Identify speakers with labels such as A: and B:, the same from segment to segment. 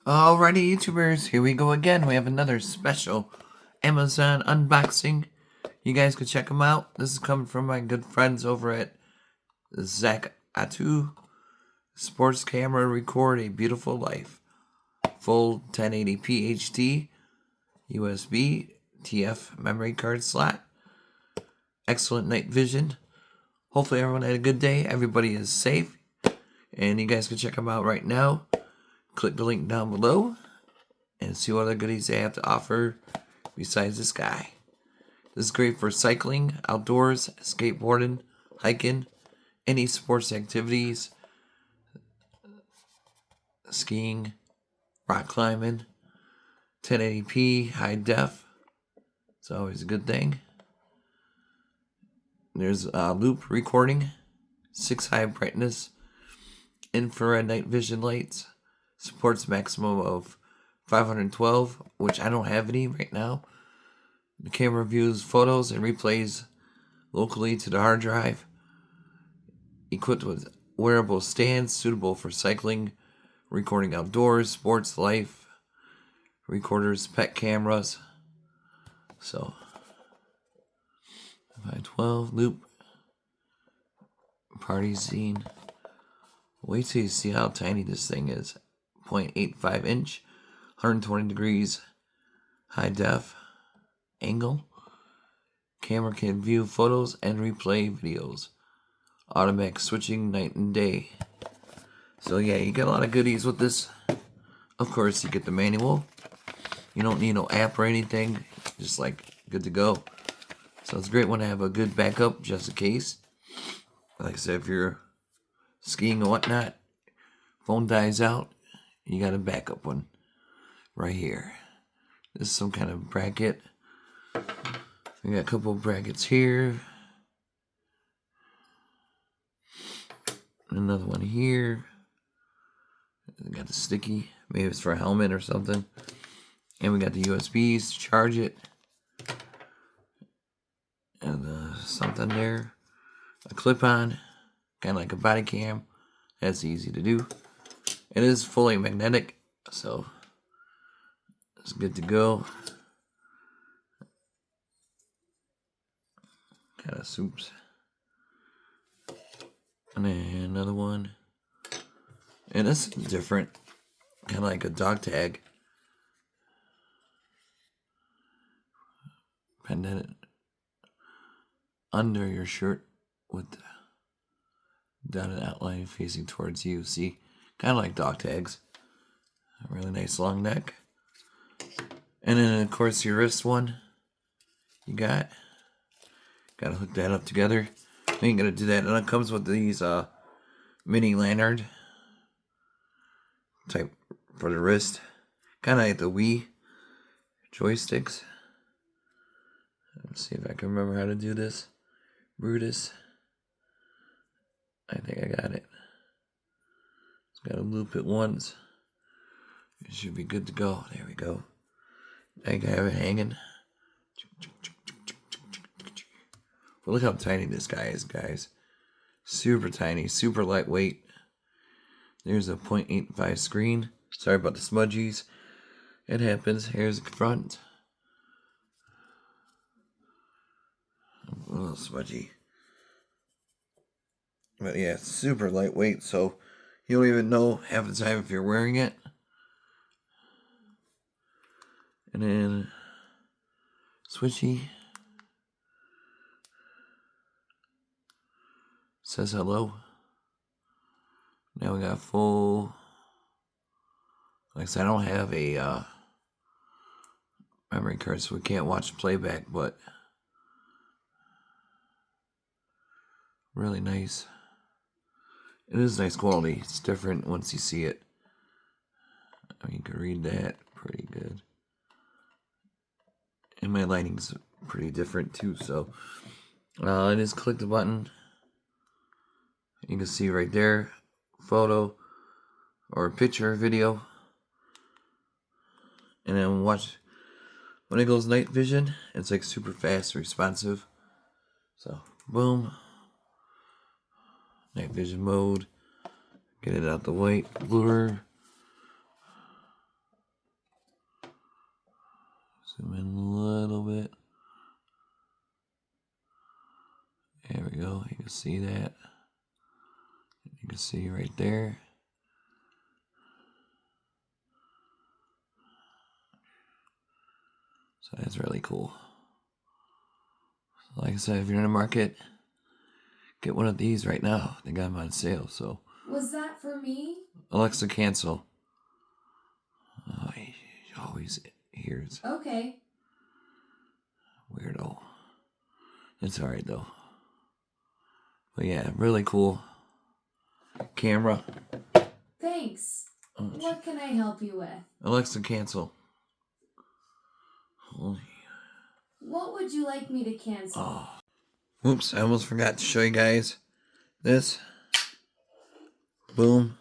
A: Alrighty, YouTubers, here we go again. We have another special Amazon unboxing. You guys can check them out. This is coming from my good friends over at zakotu. Sports camera record a beautiful life. Full 1080p HD, USB, TF memory card slot. Excellent night vision. Hopefully everyone had a good day. Everybody is safe. And you guys can check them out right now. Click the link down below and see what other goodies they have to offer besides this guy. This is great for cycling, outdoors, skateboarding, hiking, any sports activities, skiing, rock climbing, 1080p, high def. It's always a good thing. There's loop recording, 6 high brightness, infrared night vision lights. Supports maximum of 512, which I don't have any right now. The camera views photos and replays locally to the hard drive. Equipped with wearable stands suitable for cycling, recording outdoors, sports, life, recorders, pet cameras. So, 512 loop, party scene. Wait till you see how tiny this thing is. 0.85 inch, 120 degrees, high def, angle. Camera can view photos and replay videos. Automatic switching night and day. So yeah, you get a lot of goodies with this. Of course, you get the manual. You don't need no app or anything. Just like good to go. So it's a great one to have a good backup just in case. Like I said, if you're skiing or whatnot, phone dies out, you got a backup one right here. This is some kind of bracket. We got a couple of brackets here. Another one here. We got the sticky. Maybe it's for a helmet or something. And we got the USBs to charge it. And something there. A clip-on. Kind of like a body cam. That's easy to do. It is fully magnetic, so it's good to go. Kind of soups. And then another one. And this is different. Kind of like a dog tag. Pendant under your shirt with the dotted outline facing towards you. See? Kind of like dog tags. A really nice long neck. And then, of course, your wrist one. You got to hook that up together. We ain't gonna do that. And it comes with these mini lanyard type for the wrist. Kind of like the Wii joysticks. Let's see if I can remember how to do this. Brutus. I think I got it. Got to loop it once. It should be good to go. There we go. I think I have it hanging. But look how tiny this guy is, guys. Super tiny, super lightweight. There's a 0.85 screen. Sorry about the smudgies. It happens. Here's the front. A little smudgy. But yeah, it's super lightweight, so you don't even know half the time if you're wearing it. And then switchy. Says hello. Now we got full. Like I said, I don't have a memory card, so we can't watch playback, but really nice. It is nice quality. It's different once you see it. I mean, you can read that pretty good. And my lighting's pretty different too, so I just click the button. You can see right there, photo or picture, video. And then watch when it goes night vision, it's like super fast, responsive. So, boom. Night vision mode. Get it out the white blur. Zoom in a little bit. There we go. You can see that. You can see right there. So that's really cool. Like I said, if you're in the market, get one of these right now. They got them on sale. So
B: was that for me?
A: Alexa, cancel. Oh, he always hears.
B: Okay.
A: Weirdo. It's alright though. But yeah, really cool camera.
B: Thanks. What can I help you with?
A: Alexa, cancel. Holy.
B: What would you like me to cancel?
A: Oh. Oops, I almost forgot to show you guys this. Boom.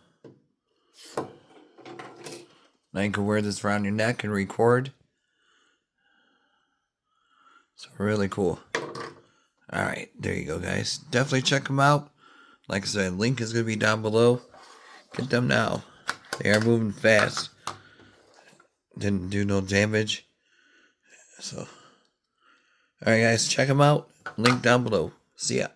A: Now you can wear this around your neck and record. It's really cool. Alright, there you go, guys. Definitely check them out. Like I said, link is going to be down below. Get them now. They are moving fast. Didn't do no damage. So, alright, guys, check them out. Link down below. See ya.